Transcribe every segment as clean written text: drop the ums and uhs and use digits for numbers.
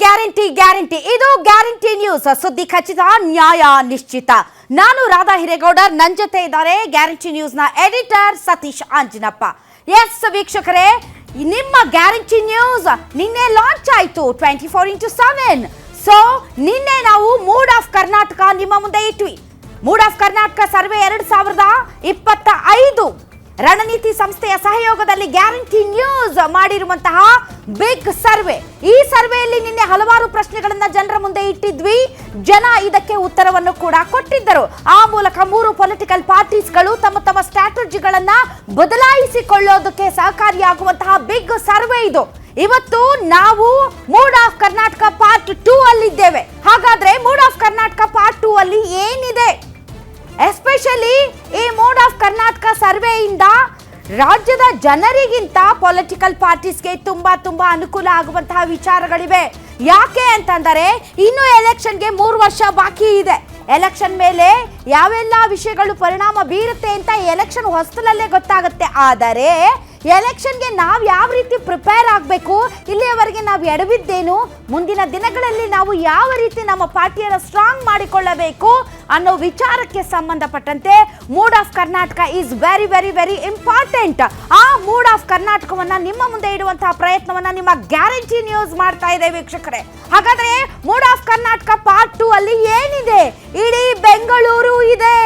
Guarantee ಇದು guarantee news. ಸುದ್ದಿ ಖಚಿತ, ನ್ಯಾಯ ನಿಶ್ಚಿತ. ನಾನು ರಾಧಾ ಹಿರೇಗೌಡರ್, ನನ್ನ ಜೊತೆ ಇದ್ದಾರೆ ಗ್ಯಾರಂಟಿ ನ್ಯೂಸ್ ನ ಎಡಿಟರ್ ಸತೀಶ್ ಆಂಜಿನಪ್ಪ. ಎಸ್ ವೀಕ್ಷಕರೇ, ನಿಮ್ಮ ಗ್ಯಾರಂಟಿ ನ್ಯೂಸ್ ನಿನ್ನೆ ಲಾಂಚ್ ಆಯಿತು 24x7. ಸೊ ನಿನ್ನೆ ನಾವು ಮೂಡ್ ಆಫ್ ಕರ್ನಾಟಕ ನಿಮ್ಮ ಮುಂದೆ ಇಟ್ವಿ. ಮೂಡ್ ಆಫ್ ಕರ್ನಾಟಕ ಸರ್ವೆ 2025 ರಣನೀತಿ ಸಂಸ್ಥೆಯ ಸಹಯೋಗದಲ್ಲಿ ಗ್ಯಾರಂಟಿ ನ್ಯೂಸ್ ಮಾಡಿರುವಂತಹ ಬಿಗ್ ಸರ್ವೆ. ಈ ಸರ್ವೆಯಲ್ಲಿ ನಿನ್ನೆ ಹಲವಾರು ಪ್ರಶ್ನೆಗಳನ್ನ ಜನರ ಮುಂದೆ ಇಟ್ಟಿದ್ವಿ. ಜನ ಇದಕ್ಕೆ ಉತ್ತರವನ್ನು ಕೂಡ ಕೊಟ್ಟಿದ್ದರು. ಆ ಮೂಲಕ 3 ಪೊಲಿಟಿಕಲ್ ಪಾರ್ಟೀಸ್ಗಳು ತಮ್ಮ ತಮ್ಮ ಸ್ಟ್ರಾಟಜಿಗಳನ್ನ ಬದಲಾಯಿಸಿಕೊಳ್ಳೋದಕ್ಕೆ ಸಹಕಾರಿಯಾಗುವಂತಹ ಬಿಗ್ ಸರ್ವೆ ಇದು. ಇವತ್ತು ನಾವು ಮೂಡ್ ಆಫ್ ಕರ್ನಾಟಕ ಪಾರ್ಟ್ 2 ಅಲ್ಲಿದ್ದೇವೆ. ಹಾಗಾದ್ರೆ ಮೂಡ್ ಆಫ್ ಕರ್ನಾಟಕ ಪಾರ್ಟ್ 2 ಅಲ್ಲಿ ಏನಿದೆ? ಎಸ್ಪೆಷಲಿ ಈ ಮೂಡ್ ಆಫ್ ಕರ್ನಾಟಕ ಸರ್ವೆಯಿಂದ ರಾಜ್ಯದ ಜನರಿಗಿಂತ ಪೊಲಿಟಿಕಲ್ ಪಾರ್ಟೀಸ್ಗೆ ತುಂಬಾ ಅನುಕೂಲ ಆಗುವಂತಹ ವಿಚಾರಗಳಿವೆ. ಯಾಕೆ ಅಂತಂದರೆ ಇನ್ನು ಎಲೆಕ್ಷನ್ಗೆ 3 ವರ್ಷ ಬಾಕಿ ಇದೆ. ಎಲೆಕ್ಷನ್ ಮೇಲೆ ಯಾವೆಲ್ಲ ವಿಷಯಗಳು ಪರಿಣಾಮ ಬೀರುತ್ತೆ ಅಂತ ಎಲೆಕ್ಷನ್ ಹೊಸಲಲ್ಲೇ ಗೊತ್ತಾಗುತ್ತೆ. ಆದರೆ ಎಲೆಕ್ಷನ್ಗೆ ನಾವು ಯಾವ ರೀತಿ ಪ್ರಿಪೇರ್ ಆಗಬೇಕು, ಇಲ್ಲಿಯವರೆಗೆ ನಾವು ಎಡವಿದ್ದೇನು, ಮುಂದಿನ ದಿನಗಳಲ್ಲಿ ನಾವು ಯಾವ ರೀತಿ ನಮ್ಮ ಪಾರ್ಟಿಯನ್ನು ಸ್ಟ್ರಾಂಗ್ ಮಾಡಿಕೊಳ್ಳಬೇಕು ಅನ್ನೋ ವಿಚಾರಕ್ಕೆ ಸಂಬಂಧಪಟ್ಟಂತೆ mood of Karnataka is very very very important. ಆ ಮೂಡ್ ಆಫ್ ಕರ್ನಾಟಕವನ್ನ ನಿಮ್ಮ ಮುಂದೆ ಇಡುವಂತಹ ಪ್ರಯತ್ನವನ್ನ ನಿಮ್ಮ ಗ್ಯಾರಂಟಿ ನ್ಯೂಸ್ ಮಾಡ್ತಾ ಇದೆ ವೀಕ್ಷಕರೇ. ಹಾಗಾದ್ರೆ ಮೂಡ್ ಆಫ್ ಕರ್ನಾಟಕ ಪಾರ್ಟ್ 2 ಅಲ್ಲಿ ಏನಿದೆ? ಇಡೀ ಬೆಂಗಳೂರು ಇದೆ.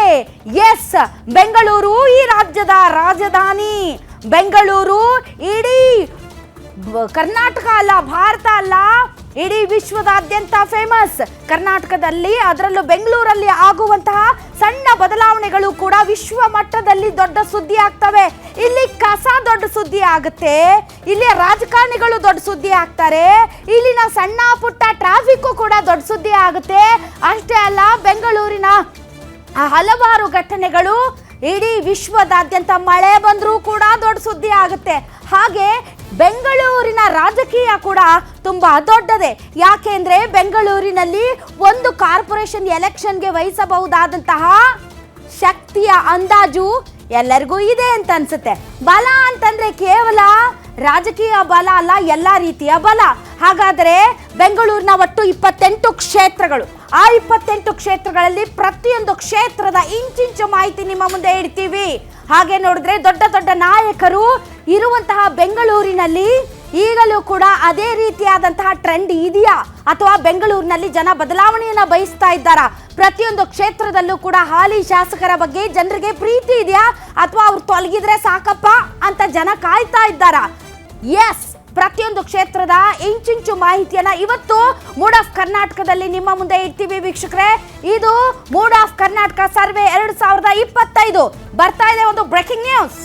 ಎಸ್, ಬೆಂಗಳೂರು ಈ ರಾಜ್ಯದ ರಾಜಧಾನಿ. ಬೆಂಗಳೂರು ಇಡೀ ಕರ್ನಾಟಕ ಅಲ್ಲ, ಭಾರತ ಅಲ್ಲ, ಇಡೀ ವಿಶ್ವದಾದ್ಯಂತ ಫೇಮಸ್. ಕರ್ನಾಟಕದಲ್ಲಿ, ಅದರಲ್ಲೂ ಬೆಂಗಳೂರಲ್ಲಿ ಆಗುವಂತಹ ಸಣ್ಣ ಬದಲಾವಣೆಗಳು ಕೂಡ ವಿಶ್ವ ಮಟ್ಟದಲ್ಲಿ ದೊಡ್ಡ ಸುದ್ದಿ ಆಗ್ತವೆ. ಇಲ್ಲಿ ಕಸ ದೊಡ್ಡ ಸುದ್ದಿ ಆಗುತ್ತೆ, ಇಲ್ಲಿ ರಾಜಕಾರಣಿಗಳು ದೊಡ್ಡ ಸುದ್ದಿ ಆಗ್ತಾರೆ, ಇಲ್ಲಿನ ಸಣ್ಣ ಪುಟ್ಟ ಟ್ರಾಫಿಕ್ ಕೂಡ ದೊಡ್ಡ ಸುದ್ದಿ ಆಗುತ್ತೆ. ಅಷ್ಟೇ ಅಲ್ಲ, ಬೆಂಗಳೂರಿನ ಹಲವಾರು ಘಟನೆಗಳು ಇಡೀ ವಿಶ್ವದಾದ್ಯಂತ ಮಳೆ ಬಂದರೂ ಕೂಡ ದೊಡ್ಡ ಸುದ್ದಿ ಆಗುತ್ತೆ. ಹಾಗೆ ಬೆಂಗಳೂರಿನ ರಾಜಕೀಯ ಕೂಡ ತುಂಬಾ ದೊಡ್ಡದೇ. ಯಾಕೆಂದ್ರೆ ಬೆಂಗಳೂರಿನಲ್ಲಿ ಒಂದು ಕಾರ್ಪೊರೇಷನ್ ಎಲೆಕ್ಷನ್ಗೆ ವಹಿಸಬಹುದಾದಂತಹ ಶಕ್ತಿಯ ಅಂದಾಜು ಎಲ್ಲರಿಗೂ ಇದೆ ಅಂತ ಅನ್ಸುತ್ತೆ. ಬಲ ಅಂತಂದ್ರೆ ಕೇವಲ ರಾಜಕೀಯ ಬಲ ಅಲ್ಲ, ಎಲ್ಲ ರೀತಿಯ ಬಲ. ಹಾಗಾದರೆ ಬೆಂಗಳೂರಿನ ಒಟ್ಟು 28 ಕ್ಷೇತ್ರಗಳು. ಆ 28 ಕ್ಷೇತ್ರಗಳಲ್ಲಿ ಪ್ರತಿಯೊಂದು ಕ್ಷೇತ್ರದ ಇಂಚಿಂಚು ಮಾಹಿತಿ ನಿಮ್ಮ ಮುಂದೆ ಇಡ್ತೀವಿ. ಹಾಗೆ ನೋಡಿದ್ರೆ ದೊಡ್ಡ ದೊಡ್ಡ ನಾಯಕರು ಇರುವಂತಹ ಬೆಂಗಳೂರಿನಲ್ಲಿ ಈಗಲೂ ಕೂಡ ಅದೇ ರೀತಿಯಾದಂತಹ ಟ್ರೆಂಡ್ ಇದೆಯಾ, ಅಥವಾ ಬೆಂಗಳೂರಿನಲ್ಲಿ ಜನ ಬದಲಾವಣೆಯನ್ನ ಬಯಸ್ತಾ ಇದ್ದಾರಾ? ಪ್ರತಿಯೊಂದು ಕ್ಷೇತ್ರದಲ್ಲೂ ಕೂಡ ಹಾಲಿ ಶಾಸಕರ ಬಗ್ಗೆ ಜನರಿಗೆ ಪ್ರೀತಿ ಇದೆಯಾ, ಅಥವಾ ಅವ್ರು ತೊಲಗಿದ್ರೆ ಸಾಕಪ್ಪ ಅಂತ ಜನ ಕಾಯ್ತಾ ಇದ್ದಾರಾ? ಎಸ್, ಪ್ರತಿಯೊಂದು ಕ್ಷೇತ್ರದ ಇಂಚಿಂಚು ಮಾಹಿತಿಯನ್ನ ಇವತ್ತು ಮೂಡ್ ಆಫ್ ಕರ್ನಾಟಕದಲ್ಲಿ ನಿಮ್ಮ ಮುಂದೆ ಇಡ್ತೀವಿ ವೀಕ್ಷಕರೇ. ಇದು ಮೂಡ್ ಆಫ್ ಕರ್ನಾಟಕ ಸರ್ವೆ 2025. ಬರ್ತಾ ಇದೆ ಒಂದು breaking news.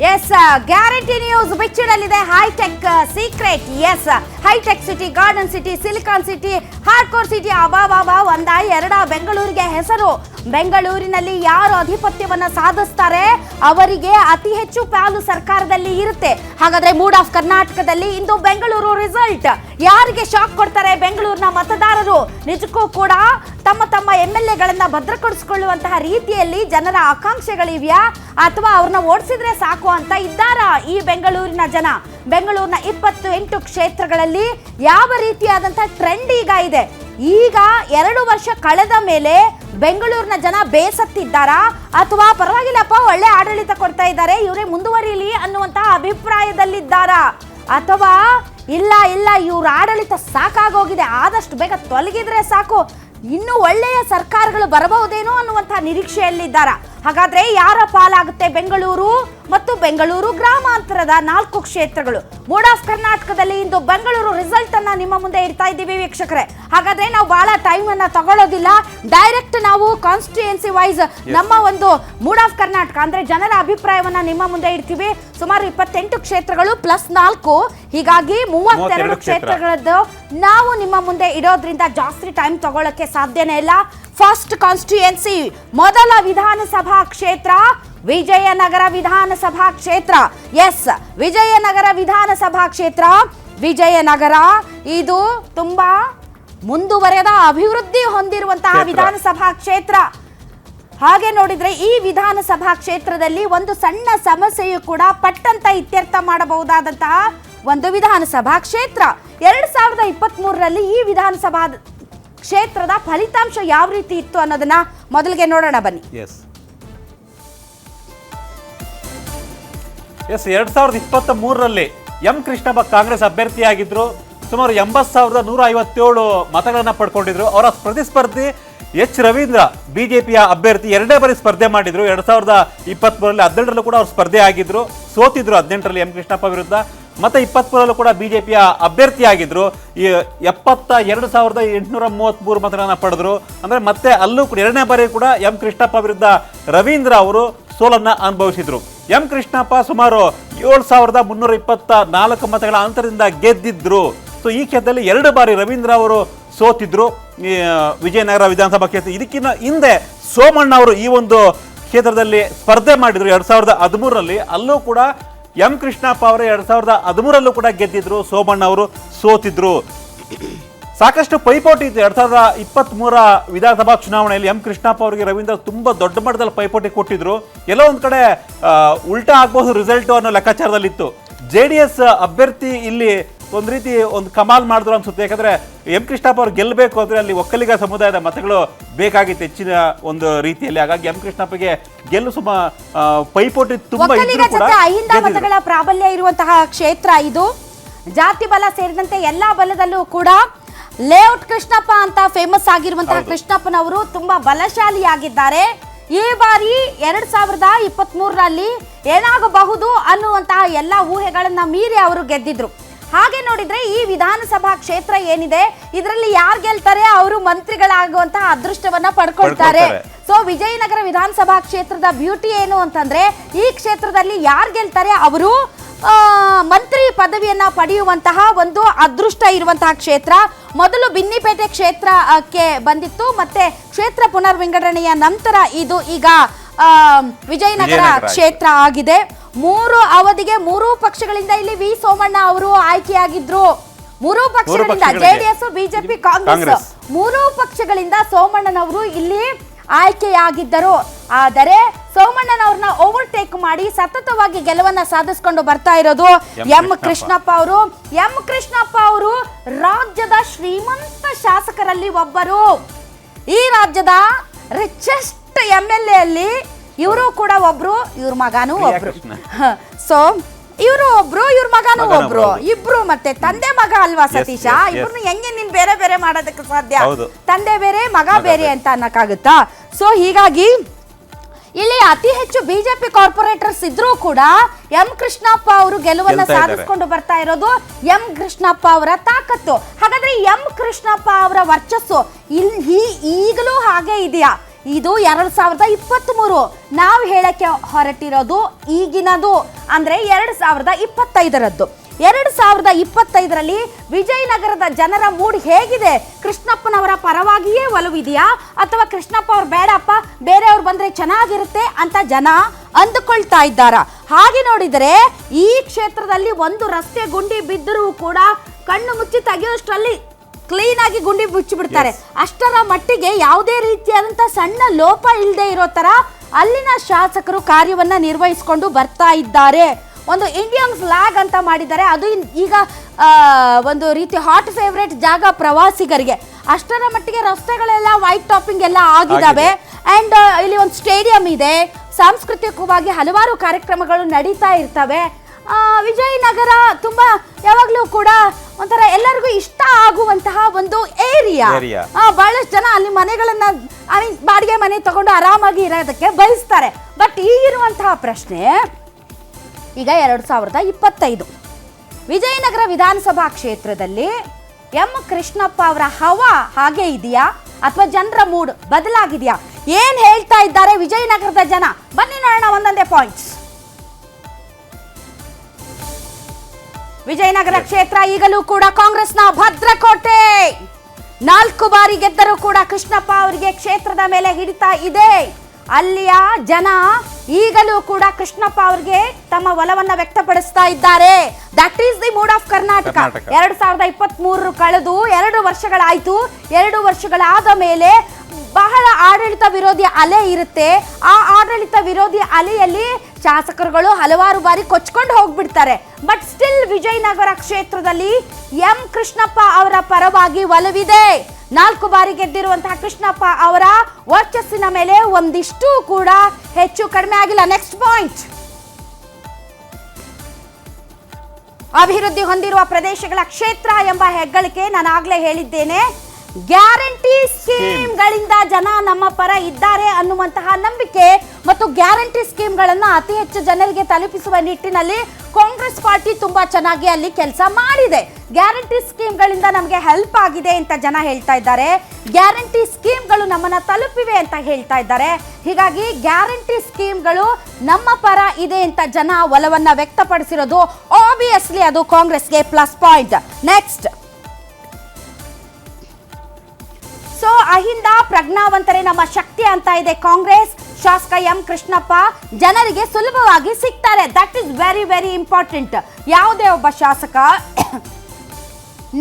Yes, guarantee news ಬಿಚ್ಚಿಡಲಿದೆ hitech secret. Yes, hitech city, garden city, silicon city, hardcore city, ಅಬಾಬಾಬಾ, ಒಂದ ಎರಡ ಬೆಂಗಳೂರಿಗೆ ಹೆಸರು. ಬೆಂಗಳೂರಿನಲ್ಲಿ ಯಾರು ಅಧಿಪತ್ಯವನ್ನ ಸಾಧಿಸ್ತಾರೆ ಅವರಿಗೆ ಅತಿ ಹೆಚ್ಚು ಪಾಲು ಸರ್ಕಾರದಲ್ಲಿ ಇರುತ್ತೆ. ಹಾಗಾದ್ರೆ ಮೂಡ್ ಆಫ್ ಕರ್ನಾಟಕದಲ್ಲಿ ಇಂದು ಬೆಂಗಳೂರು ರಿಸಲ್ಟ್ ಯಾರಿಗೆ ಶಾಕ್ ಕೊಡ್ತಾರೆ ಬೆಂಗಳೂರಿನ ಮತದಾರರು? ನಿಜಕ್ಕೂ ಕೂಡ ತಮ್ಮ ತಮ್ಮ MLAಗಳನ್ನ ಭದ್ರಪಡಿಸಿಕೊಳ್ಳುವಂತಹ ರೀತಿಯಲ್ಲಿ ಜನರ ಆಕಾಂಕ್ಷೆಗಳಿವೆಯಾ ಅಥವಾ ಅವ್ರನ್ನ ಓಡಿಸಿದ್ರೆ ಸಾಕು ಅಂತ ಇದ್ದಾರಾ ಈ ಬೆಂಗಳೂರಿನ ಜನ? ಬೆಂಗಳೂರಿನ 28 ಕ್ಷೇತ್ರಗಳಲ್ಲಿ ಯಾವ ರೀತಿಯಾದಂತಹ ಟ್ರೆಂಡ್ ಈಗ ಇದೆ? ಈಗ 2 ವರ್ಷ ಕಳೆದ ಮೇಲೆ ಬೆಂಗಳೂರಿನ ಜನ ಬೇಸತ್ತಿದ್ದಾರಾ ಅಥವಾ ಪರವಾಗಿಲ್ಲಪ್ಪ ಒಳ್ಳೆ ಆಡಳಿತ ಕೊಡ್ತಾ ಇದ್ದಾರೆ ಇವರೇ ಮುಂದುವರಿಯಲಿ ಅನ್ನುವಂತಹ ಅಭಿಪ್ರಾಯದಲ್ಲಿದ್ದಾರಾ? ಅಥವಾ ಇಲ್ಲ ಇವ್ರ ಆಡಳಿತ ಸಾಕಾಗೋಗಿದೆ, ಆದಷ್ಟು ಬೇಗ ತೊಲಗಿದ್ರೆ ಸಾಕು, ಇನ್ನು ಒಳ್ಳೆಯ ಸರ್ಕಾರಗಳು ಬರಬಹುದೇನೋ ಅನ್ನುವಂತಹ ನಿರೀಕ್ಷೆಯಲ್ಲಿದ್ದಾರಾ? ಹಾಗಾದ್ರೆ ಯಾರ ಪಾಲಾಗುತ್ತೆ ಬೆಂಗಳೂರು ಮತ್ತು ಬೆಂಗಳೂರು ಗ್ರಾಮಾಂತರದ 4 ಕ್ಷೇತ್ರಗಳು? ಮೂಡ್ ಆಫ್ ಕರ್ನಾಟಕದಲ್ಲಿ ಇಂದು ಬೆಂಗಳೂರು ರಿಸಲ್ಟ್ ಅನ್ನ ನಿಮ್ಮ ಮುಂದೆ ಇಡ್ತಾ ಇದ್ದೀವಿ ವೀಕ್ಷಕರೇ. ಹಾಗಾದ್ರೆ ನಾವು ಬಹಳ ಟೈಮ್ ಅನ್ನ ತಗೊಳ್ಳೋದಿಲ್ಲ, ಡೈರೆಕ್ಟ್ ನಾವು ಕಾನ್ಸ್ಟಿಟ್ಯೂಯೆನ್ಸಿ ವೈಸ್ ನಮ್ಮ ಒಂದು ಮೂಡ್ ಆಫ್ ಕರ್ನಾಟಕ ಅಂದ್ರೆ ಜನರ ಅಭಿಪ್ರಾಯವನ್ನ ನಿಮ್ಮ ಮುಂದೆ ಇಡ್ತೀವಿ. ಸುಮಾರು 28 ಕ್ಷೇತ್ರಗಳು ಪ್ಲಸ್ 4, ಹೀಗಾಗಿ 32 ಕ್ಷೇತ್ರಗಳದ್ದು ನಾವು ನಿಮ್ಮ ಮುಂದೆ ಇಡೋದ್ರಿಂದ ಜಾಸ್ತಿ ಟೈಮ್ ತಗೊಳ್ಳಕ್ಕೆ ಸಾಧ್ಯನೇ ಇಲ್ಲ. ಫಸ್ಟ್ ಕಾನ್ಸ್ಟಿಟ್ಯೂಯೆನ್ಸಿ, ಮೊದಲ ವಿಧಾನಸಭಾ ಕ್ಷೇತ್ರ ವಿಜಯನಗರ ವಿಧಾನಸಭಾ ಕ್ಷೇತ್ರ. ಎಸ್, ವಿಜಯನಗರ ವಿಧಾನಸಭಾ ಕ್ಷೇತ್ರ. ವಿಜಯನಗರ ಇದು ತುಂಬಾ ಮುಂದುವರೆದ ಅಭಿವೃದ್ಧಿ ಹೊಂದಿರುವಂತಹ ವಿಧಾನಸಭಾ ಕ್ಷೇತ್ರ. ಹಾಗೆ ನೋಡಿದ್ರೆ ಈ ವಿಧಾನಸಭಾ ಕ್ಷೇತ್ರದಲ್ಲಿ ಒಂದು ಸಣ್ಣ ಸಮಸ್ಯೆಯು ಕೂಡ ಪಟ್ಟಂತ ಇತ್ಯರ್ಥ ಮಾಡಬಹುದಾದಂತಹ ಒಂದು ವಿಧಾನಸಭಾ ಕ್ಷೇತ್ರ. 2023ರಲ್ಲಿ ಈ ವಿಧಾನಸಭಾ ಕ್ಷೇತ್ರದ ಫಲಿತಾಂಶ ಯಾವ ರೀತಿ ಇತ್ತು ಅನ್ನೋದನ್ನ ಮೊದಲಿಗೆ ನೋಡೋಣ ಬನ್ನಿ. ಎಸ್ 2023ರಲ್ಲಿ ಎಂ ಕೃಷ್ಣಪ್ಪ ಕಾಂಗ್ರೆಸ್ ಅಭ್ಯರ್ಥಿಯಾಗಿದ್ರು. ಸುಮಾರು 80,157 ಮತಗಳನ್ನ ಪಡ್ಕೊಂಡಿದ್ರು. ಅವರ ಪ್ರತಿಸ್ಪರ್ಧಿ ಎಚ್ ರವೀಂದ್ರ ಬಿಜೆಪಿಯ ಅಭ್ಯರ್ಥಿ 2ನೇ ಬಾರಿ ಸ್ಪರ್ಧೆ ಮಾಡಿದ್ರು. 2023ರಲ್ಲಿ 17ರಲ್ಲೂ ಕೂಡ ಅವರು ಸ್ಪರ್ಧೆ ಆಗಿದ್ರು, ಸೋತಿದ್ರು 18ರಲ್ಲಿ ಎಂ ಕೃಷ್ಣಪ್ಪ ವಿರುದ್ಧ. ಮತ್ತೆ 23ರಲ್ಲೂ ಕೂಡ ಬಿಜೆಪಿಯ ಅಭ್ಯರ್ಥಿ ಆಗಿದ್ರು. 72,833 ಮತಗಳನ್ನ ಪಡೆದ್ರು. ಅಂದ್ರೆ ಮತ್ತೆ ಅಲ್ಲೂ ಕೂಡ 2ನೇ ಬಾರಿ ಕೂಡ ಎಂ ಕೃಷ್ಣಪ್ಪ ವಿರುದ್ಧ ರವೀಂದ್ರ ಅವರು ಸೋಲನ್ನ ಅನುಭವಿಸಿದ್ರು. ಎಂ ಕೃಷ್ಣಪ್ಪ ಸುಮಾರು 7,324 ಮತಗಳ ಅಂತರದಿಂದ ಗೆದ್ದಿದ್ರು. ಸೊ ಈ ಕ್ಷೇತ್ರದಲ್ಲಿ 2 ಬಾರಿ ರವೀಂದ್ರ ಅವರು ಸೋತಿದ್ರು ವಿಜಯನಗರ ವಿಧಾನಸಭಾ ಕ್ಷೇತ್ರ. ಇದಕ್ಕಿಂತ ಹಿಂದೆ ಸೋಮಣ್ಣ ಅವರು ಈ ಒಂದು ಕ್ಷೇತ್ರದಲ್ಲಿ ಸ್ಪರ್ಧೆ ಮಾಡಿದ್ರು 2013ರಲ್ಲಿ. ಅಲ್ಲೂ ಕೂಡ ಎಂ ಕೃಷ್ಣಪ್ಪ ಅವರು 2013ರಲ್ಲೂ ಕೂಡ ಗೆದ್ದಿದ್ರು, ಸೋಮಣ್ಣ ಅವರು ಸೋತಿದ್ರು. ಸಾಕಷ್ಟು ಪೈಪೋಟಿ ಇತ್ತು 2023 ವಿಧಾನಸಭಾ ಚುನಾವಣೆಯಲ್ಲಿ. ಎಂ ಕೃಷ್ಣಪ್ಪ ಅವರಿಗೆ ರವೀಂದ್ರ ತುಂಬಾ ದೊಡ್ಡ ಮಟ್ಟದಲ್ಲಿ ಪೈಪೋಟಿ ಕೊಟ್ಟಿದ್ರು. ಎಲ್ಲೋ ಒಂದ್ ಕಡೆ ಉಲ್ಟಾ ಆಗ್ಬಹುದು ರಿಸಲ್ಟ್ ಅನ್ನೋ ಲೆಕ್ಕಾಚಾರದಲ್ಲಿತ್ತು. JDS ಅಭ್ಯರ್ಥಿ ಇಲ್ಲಿ ಒಂದ್ ರೀತಿ ಒಂದು ಕಮಾಲ್ ಮಾಡಿದ್ರು ಅನ್ಸುತ್ತೆ. ಯಾಕಂದ್ರೆ ಎಂ ಕೃಷ್ಣಪ್ಪ ಅವ್ರು ಗೆಲ್ಲಬೇಕು ಅಂದ್ರೆ ಅಲ್ಲಿ ಒಕ್ಕಲಿಗ ಸಮುದಾಯದ ಮತಗಳು ಬೇಕಾಗಿತ್ತು ಹೆಚ್ಚಿನ ಒಂದು ರೀತಿಯಲ್ಲಿ. ಹಾಗಾಗಿ ಎಂ ಕೃಷ್ಣಪ್ಪಗೆ ಗೆಲ್ಲು ಪೈಪೋಟಿ ತುಂಬಾ ಮತಗಳ ಪ್ರಾಬಲ್ಯ ಇರುವಂತಹ ಕ್ಷೇತ್ರ ಇದು. ಜಾತಿ ಬಲ ಸೇರಿದಂತೆ ಎಲ್ಲಾ ಬಲದಲ್ಲೂ ಕೂಡ ಲೇಔಟ್ ಕೃಷ್ಣಪ್ಪ ಅಂತ ಫೇಮಸ್ ಆಗಿರುವಂತಹ ಕೃಷ್ಣಪ್ಪನವರು ತುಂಬಾ ಬಲಶಾಲಿಯಾಗಿದ್ದಾರೆ. ಈ ಬಾರಿ 2023ರಲ್ಲಿ ಏನಾಗಬಹುದು ಅನ್ನುವಂತಹ ಎಲ್ಲ ಊಹೆಗಳನ್ನ ಮೀರಿ ಅವರು ಗೆದ್ದಿದ್ರು. ಹಾಗೆ ನೋಡಿದ್ರೆ ಈ ವಿಧಾನಸಭಾ ಕ್ಷೇತ್ರ ಏನಿದೆ ಇದರಲ್ಲಿ ಯಾರು ಗೆಲ್ತಾರೆ ಅವರು ಮಂತ್ರಿಗಳಾಗುವಂತಹ ಅದೃಷ್ಟವನ್ನ ಪಡ್ಕೊಳ್ತಾರೆ. ಸೊ ವಿಜಯನಗರ ವಿಧಾನಸಭಾ ಕ್ಷೇತ್ರದ ಬ್ಯೂಟಿ ಏನು ಅಂತಂದ್ರೆ ಈ ಕ್ಷೇತ್ರದಲ್ಲಿ ಯಾರು ಗೆಲ್ತಾರೆ ಅವರು ಮಂತ್ರಿ ಪದವಿಯನ್ನ ಪಡೆಯುವಂತಹ ಒಂದು ಅದೃಷ್ಟ ಇರುವಂತಹ ಕ್ಷೇತ್ರ. ಮೊದಲು ಬಿನ್ನಿಪೇಟೆ ಕ್ಷೇತ್ರಕ್ಕೆ ಬಂದಿತ್ತು, ಮತ್ತೆ ಕ್ಷೇತ್ರ ಪುನರ್ವಿಂಗಡಣೆಯ ನಂತರ ಇದು ಈಗ ವಿಜಯನಗರ ಕ್ಷೇತ್ರ ಆಗಿದೆ. 3 ಅವಧಿಗೆ 3 ಪಕ್ಷಗಳಿಂದ ಇಲ್ಲಿ ವಿ ಸೋಮಣ್ಣ ಅವರು ಆಯ್ಕೆಯಾಗಿದ್ರು. 3 ಪಕ್ಷಗಳಿಂದ JDS, ಬಿಜೆಪಿ, ಕಾಂಗ್ರೆಸ್ 3 ಪಕ್ಷಗಳಿಂದ ಸೋಮಣ್ಣನವರು ಇಲ್ಲಿ ಆಯ್ಕೆಯಾಗಿದ್ದರು. ಆದರೆ ಸೋಮಣ್ಣನವ್ರನ್ನ ಓವರ್ಟೇಕ್ ಮಾಡಿ ಸತತವಾಗಿ ಗೆಲುವನ್ನ ಸಾಧಿಸಿಕೊಂಡು ಬರ್ತಾ ಇರೋದು ಎಂ ಕೃಷ್ಣಪ್ಪ ಅವರು. ಎಂ ಕೃಷ್ಣಪ್ಪ ಅವರು ರಾಜ್ಯದ ಶ್ರೀಮಂತ ಶಾಸಕರಲ್ಲಿ ಒಬ್ಬರು. ಈ ರಾಜ್ಯದ ರಿಚೆಸ್ಟ್ MLA ಅಲ್ಲಿ ಇವರು ಕೂಡ ಒಬ್ರು, ಇವ್ರ ಮಗನೂ ಒಬ್ರು. ಸೊ ಇವರು ಒಬ್ರು, ಇವ್ರ ಮಗನೂ ಒಬ್ರು, ಇಬ್ರು. ಮತ್ತೆ ತಂದೆ ಮಗ ಅಲ್ವಾ ಸತೀಶ? ಇವ್ರನ್ನ ಹೆಂಗೆ ನೀನ್ ಬೇರೆ ಬೇರೆ ಮಾಡೋದಕ್ಕೆ ಸಾಧ್ಯ? ತಂದೆ ಬೇರೆ ಮಗ ಬೇರೆ ಅಂತ ಅನ್ನಕ್ಕಾಗುತ್ತಾ? ಸೊ ಹೀಗಾಗಿ ಇಲ್ಲಿ ಅತಿ ಹೆಚ್ಚು ಬಿಜೆಪಿ ಕಾರ್ಪೊರೇಟರ್ಸ್ ಇದ್ರೂ ಕೂಡ ಎಂ ಕೃಷ್ಣಪ್ಪ ಅವರು ಗೆಲುವನ್ನ ಸಾಧಿಸಿಕೊಂಡು ಬರ್ತಾ ಇರೋದು ಎಂ ಕೃಷ್ಣಪ್ಪ ಅವರ ತಾಕತ್ತು. ಹಾಗಾದ್ರೆ ಎಂ ಕೃಷ್ಣಪ್ಪ ಅವರ ವರ್ಚಸ್ಸು ಈಗಲೂ ಹಾಗೆ ಇದೆಯಾ? ಇದು 2023 ನಾವು ಹೇಳಕ್ಕೆ ಹೊರಟಿರೋದು ಈಗಿನದು ಅಂದ್ರೆ 2025ರದ್ದು. 2025ರಲ್ಲಿ ವಿಜಯನಗರದ ಜನರ ಮೂಡ್ ಹೇಗಿದೆ? ಕೃಷ್ಣಪ್ಪನವರ ಪರವಾಗಿಯೇ ಒಲವಿದೆಯಾ ಅಥವಾ ಕೃಷ್ಣಪ್ಪ ಅವ್ರು ಬೇಡಪ್ಪ ಬೇರೆಯವ್ರು ಬಂದ್ರೆ ಚೆನ್ನಾಗಿರುತ್ತೆ ಅಂತ ಜನ ಅಂದುಕೊಳ್ತಾ ಇದ್ದಾರಾ? ಹಾಗೆ ನೋಡಿದರೆ ಈ ಕ್ಷೇತ್ರದಲ್ಲಿ ಒಂದು ರಸ್ತೆ ಗುಂಡಿ ಬಿದ್ದರೂ ಕೂಡ ಕಣ್ಣು ಮುಚ್ಚಿ ತೆಗೆಯುವಷ್ಟರಲ್ಲಿ ಕ್ಲೀನ್ ಆಗಿ ಗುಂಡಿ ಮುಚ್ಚಿಬಿಡ್ತಾರೆ. ಅಷ್ಟರ ಮಟ್ಟಿಗೆ ಯಾವುದೇ ರೀತಿಯಾದಂಥ ಸಣ್ಣ ಲೋಪ ಇಲ್ಲದೆ ಇರೋ ತರ ಅಲ್ಲಿನ ಶಾಸಕರು ಕಾರ್ಯವನ್ನ ನಿರ್ವಹಿಸಿಕೊಂಡು ಬರ್ತಾ ಇದ್ದಾರೆ. ಒಂದು ಇಂಡಿಯನ್ ಫ್ಲಾಗ್ ಅಂತ ಮಾಡಿದ್ದಾರೆ. ಅದು ಈಗ ಒಂದು ರೀತಿ ಹಾಟ್ ಫೇವ್ರೇಟ್ ಜಾಗ ಪ್ರವಾಸಿಗರಿಗೆ. ಅಷ್ಟರ ಮಟ್ಟಿಗೆ ರಸ್ತೆಗಳೆಲ್ಲ ವೈಟ್ ಟಾಪಿಂಗ್ ಎಲ್ಲ ಆಗಿದ್ದಾವೆ. ಅಂಡ್ ಇಲ್ಲಿ ಒಂದು ಸ್ಟೇಡಿಯಂ ಇದೆ. ಸಾಂಸ್ಕೃತಿಕವಾಗಿ ಹಲವಾರು ಕಾರ್ಯಕ್ರಮಗಳು ನಡೀತಾ ಇರ್ತವೆ. ವಿಜಯನಗರ ತುಂಬಾ ಯಾವಾಗಲೂ ಕೂಡ ಒಂಥರ ಎಲ್ಲರಿಗೂ ಇಷ್ಟ ಆಗುವಂತಹ ಒಂದು ಏರಿಯಾ. ಬಹಳಷ್ಟು ಜನ ಅಲ್ಲಿ ಮನೆಗಳನ್ನ ಬಾಡಿಗೆ ಮನೆ ತಗೊಂಡು ಆರಾಮಾಗಿ ಇರೋದಕ್ಕೆ ಬಯಸ್ತಾರೆ. ಬಟ್ ಈಗಿರುವಂತಹ ಪ್ರಶ್ನೆ, ಈಗ 2025 ವಿಜಯನಗರ ವಿಧಾನಸಭಾ ಕ್ಷೇತ್ರದಲ್ಲಿ ಎಂ ಕೃಷ್ಣಪ್ಪ ಅವರ ಹವಾ ಹಾಗೆ ಇದೆಯಾ ಅಥವಾ ಜನರ ಮೂಡ್ ಬದಲಾಗಿದೆಯಾ? ಏನ್ ಹೇಳ್ತಾ ಇದ್ದಾರೆ ವಿಜಯನಗರದ ಜನ? ಬನ್ನಿ ನೋಡೋಣ ಒಂದೊಂದೇ ಪಾಯಿಂಟ್ಸ್. ವಿಜಯನಗರ ಕ್ಷೇತ್ರ ಈಗಲೂ ಕೂಡ ಕಾಂಗ್ರೆಸ್ನ ಭದ್ರಕೋಟೆ. 4 ಬಾರಿ ಗೆದ್ದರೂ ಕೂಡ ಕೃಷ್ಣಪ್ಪ ಅವರಿಗೆ ಕ್ಷೇತ್ರದ ಮೇಲೆ ಹಿಡಿತಾ ಇದೆ. ಅಲ್ಲಿಯ ಜನ ಈಗಲೂ ಕೂಡ ಕೃಷ್ಣಪ್ಪ ಅವರಿಗೆ ತಮ್ಮ ಒಲವನ್ನ ವ್ಯಕ್ತಪಡಿಸ್ತಾ ಇದ್ದಾರೆ. That is the mood of Karnataka. 2023 ಕಳೆದು 2 ವರ್ಷಗಳಾಯ್ತು. 2 ವರ್ಷಗಳಾದ ಮೇಲೆ ಬಹಳ ಆಡಳಿತ ವಿರೋಧಿ ಅಲೆ ಇರುತ್ತೆ. ಆ ಆಡಳಿತ ವಿರೋಧಿ ಅಲೆಯಲ್ಲಿ ಶಾಸಕರುಗಳು ಹಲವಾರು ಬಾರಿ ಕೊಚ್ಕೊಂಡು ಹೋಗ್ಬಿಡ್ತಾರೆ. ಬಟ್ ಸ್ಟಿಲ್ ವಿಜಯನಗರ ಕ್ಷೇತ್ರದಲ್ಲಿ ಎಂ ಕೃಷ್ಣಪ್ಪ ಅವರ ಪರವಾಗಿ ಒಲವಿದೆ. 4 ಬಾರಿ ಗೆದ್ದಿರುವಂತಹ ಕೃಷ್ಣಪ್ಪ ಅವರ ವರ್ಚಸ್ಸಿನ ಮೇಲೆ ಒಂದಿಷ್ಟು ಕೂಡ ಹೆಚ್ಚು ಕಡಿಮೆ ಆಗಿಲ್ಲ. ನೆಕ್ಸ್ಟ್ ಪಾಯಿಂಟ್, ಅಭಿವೃದ್ಧಿ ಹೊಂದಿರುವ ಪ್ರದೇಶಗಳ ಕ್ಷೇತ್ರ ಎಂಬ ಹೆಗ್ಗಳಿಕೆ. ನಾನು ಆಗ್ಲೇ ಹೇಳಿದ್ದೇನೆ, ಗ್ಯಾರಂಟಿ ಸ್ಕೀಮ್ಗಳಿಂದ ಜನ ನಮ್ಮ ಪರ ಇದ್ದಾರೆ ಅನ್ನುವಂತಹ ನಂಬಿಕೆ ಮತ್ತು ಗ್ಯಾರಂಟಿ ಸ್ಕೀಮ್ಗಳನ್ನ ಅತಿ ಹೆಚ್ಚು ಜನರಿಗೆ ತಲುಪಿಸುವ ನಿಟ್ಟಿನಲ್ಲಿ ಕಾಂಗ್ರೆಸ್ ಪಾರ್ಟಿ ತುಂಬಾ ಚೆನ್ನಾಗಿ ಅಲ್ಲಿ ಕೆಲಸ ಮಾಡಿದೆ. ಗ್ಯಾರಂಟಿ ಸ್ಕೀಮ್ಗಳಿಂದ ನಮಗೆ ಹೆಲ್ಪ್ ಆಗಿದೆ ಅಂತ ಜನ ಹೇಳ್ತಾ ಇದ್ದಾರೆ. ಗ್ಯಾರಂಟಿ ಸ್ಕೀಮ್ಗಳು ನಮ್ಮನ್ನ ತಲುಪಿವೆ ಅಂತ ಹೇಳ್ತಾ ಇದ್ದಾರೆ. ಹೀಗಾಗಿ ಗ್ಯಾರಂಟಿ ಸ್ಕೀಮ್ಗಳು ನಮ್ಮ ಪರ ಇದೆ ಅಂತ ಜನ ಒಲವನ್ನ ವ್ಯಕ್ತಪಡಿಸಿರೋದು ಆಬ್ವಿಯಸ್ಲಿ ಅದು ಕಾಂಗ್ರೆಸ್ಗೆ plus point. Next, so Ahinda ಪ್ರಜ್ಞಾವಂತರೇ ನಮ್ಮ ಶಕ್ತಿ ಅಂತ ಇದೆ ಕಾಂಗ್ರೆಸ್. ಶಾಸಕ ಎಂ ಕೃಷ್ಣಪ್ಪ ಜನರಿಗೆ ಸುಲಭವಾಗಿ ಸಿಗ್ತಾರೆ. That is very very important. ಯಾವುದೇ ಒಬ್ಬ ಶಾಸಕ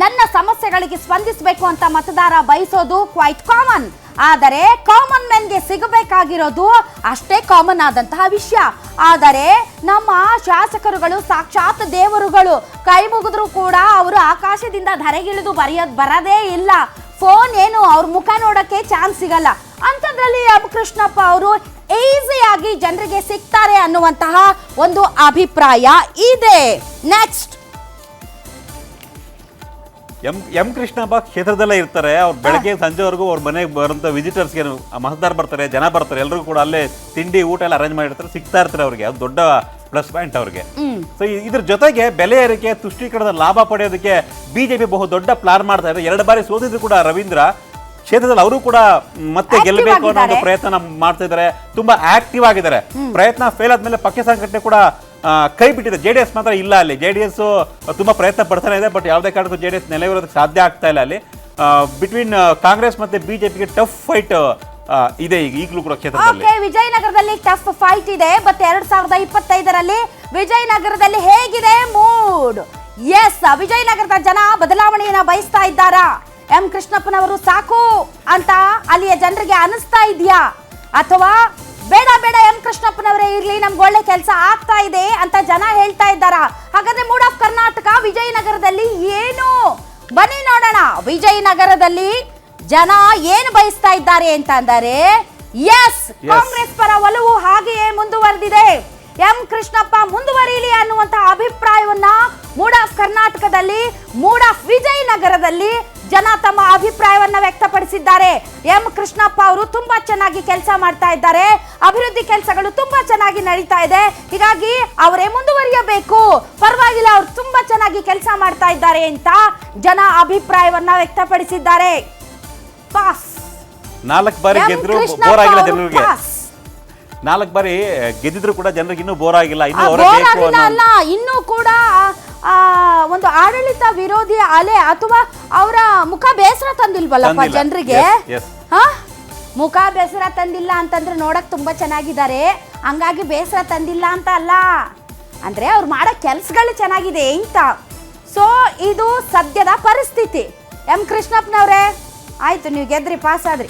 ನನ್ನ ಸಮಸ್ಯೆಗಳಿಗೆ ಸ್ಪಂದಿಸಬೇಕು ಅಂತ ಮತದಾರ ಬಯಸೋದು ಕ್ವೈಟ್ ಕಾಮನ್. ಆದರೆ ಕಾಮನ್ ಮೆನ್ಗೆ ಸಿಗಬೇಕಾಗಿರೋದು ಅಷ್ಟೇ ಕಾಮನ್ ಆದಂತಹ ವಿಷಯ. ಆದರೆ ನಮ್ಮ ಶಾಸಕರುಗಳು ಸಾಕ್ಷಾತ್ ದೇವರುಗಳು. ಕೈ ಮುಗಿದ್ರು ಕೂಡ ಅವರು ಆಕಾಶದಿಂದ ಧರೆಗಿಳಿದು ಬರದೇ ಇಲ್ಲ. ಫೋನ್ ಏನು ಅವ್ರ ಮುಖ ನೋಡಕ್ಕೆ ಚಾನ್ಸ್ ಸಿಗಲ್ಲ. ಅಂಥದ್ರಲ್ಲಿ ಎಂ ಕೃಷ್ಣಪ್ಪ ಅವರು ಈಸಿಯಾಗಿ ಜನರಿಗೆ ಸಿಗ್ತಾರೆ ಅನ್ನುವಂತಹ ಒಂದು ಅಭಿಪ್ರಾಯ ಇದೆ. ನೆಕ್ಸ್ಟ್, ಎಂ ಕೃಷ್ಣಪ್ಪ ಕ್ಷೇತ್ರದಲ್ಲೇ ಇರ್ತಾರೆ. ಅವ್ರು ಬೆಳಗ್ಗೆ ಸಂಜೆವರೆಗೂ ಅವ್ರ ಮನೆಗೆ ಬರುವಂತ ವಿಸಿಟರ್ಸ್ಗೆ ಮತದಾರ ಬರ್ತಾರೆ, ಜನ ಬರ್ತಾರೆ, ಎಲ್ಲರಿಗೂ ಕೂಡ ಅಲ್ಲೇ ತಿಂಡಿ ಊಟ ಎಲ್ಲ ಅರೇಂಜ್ ಮಾಡಿರ್ತಾರೆ, ಸಿಗ್ತಾ ಇರ್ತಾರೆ ಅವ್ರಿಗೆ. ಅದು ದೊಡ್ಡ ಪ್ಲಸ್ ಪಾಯಿಂಟ್ ಅವ್ರಿಗೆ. ಸೊ ಇದ್ರ ಜೊತೆಗೆ ಬೆಲೆ ಏರಿಕೆ ತುಷ್ಟೀಕರಣದ ಲಾಭ ಪಡೆಯೋದಕ್ಕೆ ಬಿಜೆಪಿ ಬಹು ದೊಡ್ಡ ಪ್ಲಾನ್ ಮಾಡ್ತಾ ಇದೆ. 2 ಬಾರಿ ಸೋತಿದ್ರು ಕೂಡ ರವೀಂದ್ರ ಕ್ಷೇತ್ರದಲ್ಲಿ ಅವರು ಕೂಡ ಮತ್ತೆ ಗೆಲ್ಲಬೇಕು ಅನ್ನೋ ಒಂದು ಪ್ರಯತ್ನ ಮಾಡ್ತಾ ಇದ್ದಾರೆ. ತುಂಬಾ ಆಕ್ಟಿವ್ ಆಗಿದ್ದಾರೆ. ಪ್ರಯತ್ನ ಫೇಲ್ ಆದ್ಮೇಲೆ ಪಕ್ಷ ಸಂಘಟನೆ ಕೂಡ ಕೈ ಬಿಟ್ಟಿದೆ. JDS ಮಾತ್ರ ಇಲ್ಲ. ಅಲ್ಲಿ JDS ತುಂಬಾ ಪ್ರಯತ್ನ ಪಡ್ತಾನೆ ಇದೆ. ಬಟ್ ಯಾವುದೇ ಕಾರಣಕ್ಕೂ JDS ನೆಲೆಯೂರೋದಕ್ಕೆ ಸಾಧ್ಯ ಆಗ್ತಾ ಇಲ್ಲ. ಅಲ್ಲಿ ಬಿಟ್ವೀನ್ ಕಾಂಗ್ರೆಸ್ ಮತ್ತೆ ಬಿಜೆಪಿಗೆ ಟಫ್ ಫೈಟ್ ಇದೆ ಈಗಲೂ ಕೂಡ ಕ್ಷೇತ್ರದಲ್ಲಿ. ವಿಜಯನಗರದಲ್ಲಿ ಟಫ್ ಫೈಟ್ ಇದೆ. ಬಟ್ 2025ರಲ್ಲಿ ವಿಜಯನಗರದಲ್ಲಿ ಹೇಗಿದೆ ಮೂಡ್? ಎಸ್, ವಿಜಯನಗರದ ಜನ ಬದಲಾವಣೆಯನ್ನ ಬಯಸ್ತಾ ಇದ್ದಾರಾ? ಎಂ ಕೃಷ್ಣಪ್ಪನವರು ಸಾಕು ಅಂತ ಅಲ್ಲಿಯ ಜನರಿಗೆ ಅನಿಸ್ತಾ ಇದೆಯಾ? ಅಥವಾ ಬೇಡ ಬೇಡ ಎಂ ಕೃಷ್ಣಪ್ಪನವರೇ ಇರ್ಲಿ, ನಮ್ಗೆ ಒಳ್ಳೆ ಕೆಲಸ ಆಗ್ತಾ ಇದೆ ಅಂತ ಜನ ಹೇಳ್ತಾ ಇದ್ದಾರಾ? ಹಾಗಾದ್ರೆ ಮೂಡ್ ಆಫ್ ಕರ್ನಾಟಕ ವಿಜಯನಗರದಲ್ಲಿ ಏನು? ಬನ್ನಿ ನೋಡೋಣ. ವಿಜಯನಗರದಲ್ಲಿ ಜನ ಏನು ಬಯಸ್ತಾ ಇದ್ದಾರೆ ಅಂತ ಅಂದರೆ, ಎಸ್, ಕಾಂಗ್ರೆಸ್ ಪರ ಒಲವು ಹಾಗೆಯೇ ಮುಂದುವರೆದಿದೆ. ಎಂ ಕೃಷ್ಣಪ್ಪ ಮುಂದುವರಿಯಲಿ ಅನ್ನುವಂತಹ ಅಭಿಪ್ರಾಯವನ್ನ ಮೂಡ್ ಆಫ್ ಕರ್ನಾಟಕದಲ್ಲಿ, ಮೂಡ್ ಆಫ್ ವಿಜಯನಗರದಲ್ಲಿ ಜನ ತಮ್ಮ ಅಭಿಪ್ರಾಯವನ್ನ ವ್ಯಕ್ತಪಡಿಸಿದ್ದಾರೆ. ಎಂ ಕೃಷ್ಣಪ್ಪ ಅವರು ತುಂಬಾ ಚೆನ್ನಾಗಿ ಕೆಲಸ ಮಾಡ್ತಾ ಇದ್ದಾರೆ. ಅಭಿವೃದ್ಧಿ ಕೆಲಸಗಳು ತುಂಬಾ ಚೆನ್ನಾಗಿ ನಡೀತಾ ಇದೆ. ಹೀಗಾಗಿ ಅವರೇ ಮುಂದುವರಿಯಬೇಕು, ಪರವಾಗಿಲ್ಲ, ಅವರು ತುಂಬಾ ಚೆನ್ನಾಗಿ ಕೆಲಸ ಮಾಡ್ತಾ ಇದ್ದಾರೆ ಅಂತ ಜನ ಅಭಿಪ್ರಾಯವನ್ನ ವ್ಯಕ್ತಪಡಿಸಿದ್ದಾರೆ. ಪಾಸ್. 4 ಬಾರಿ ಗೆದ್ರು ಬೋರ್ ಆಗಿಲ್ಲ ಜನರಿಗೆ. 4 ಬಾರಿ ಗೆದ್ದಿದ್ರು ಕೂಡ ಜನರಿಗೆ ಇನ್ನೂ ಬೋರ್ ಆಗಿಲ್ಲ. ಇನ್ನೂ ಅವರೇ ಬೇಕು ಅಲ್ಲ, ಇನ್ನೂ ಕೂಡ ಒಂದು ಆಡಳಿತ ವಿರೋಧಿ ಅಲೆ ಅಥವಾ ಅವರ ಮುಖ ಬೇಸರ ತಂದಿಲ್ವಲ್ಲಪ್ಪ ತಂದಿಲ್ಲ. ಜನರಿಗೆ? Yes, yes. ಹಾ, ಮುಖ ಬೇಸರ ತಂದಿಲ್ಲ ಅಂತಂದ್ರೆ ನೋಡಕ್ ತುಂಬಾ ಚೆನ್ನಾಗಿದ್ದಾರೆ, ಹಂಗಾಗಿ ಬೇಸರ ತಂದಿಲ್ಲ ಅಂತ ಅಲ್ಲ, ಅಂದ್ರೆ ಅವ್ರು ಮಾಡೋ ಕೆಲ್ಸಗಳು ಚೆನ್ನಾಗಿದೆ ಅಂತ. ಸೊ ಇದು ಸದ್ಯದ ಪರಿಸ್ಥಿತಿ. ಎಂ ಕೃಷ್ಣಪ್ಪನವ್ರೆ, ಆಯ್ತು, ನೀವು ಗೆದ್ರಿ, ಪಾಸ್ ಆದ್ರಿ.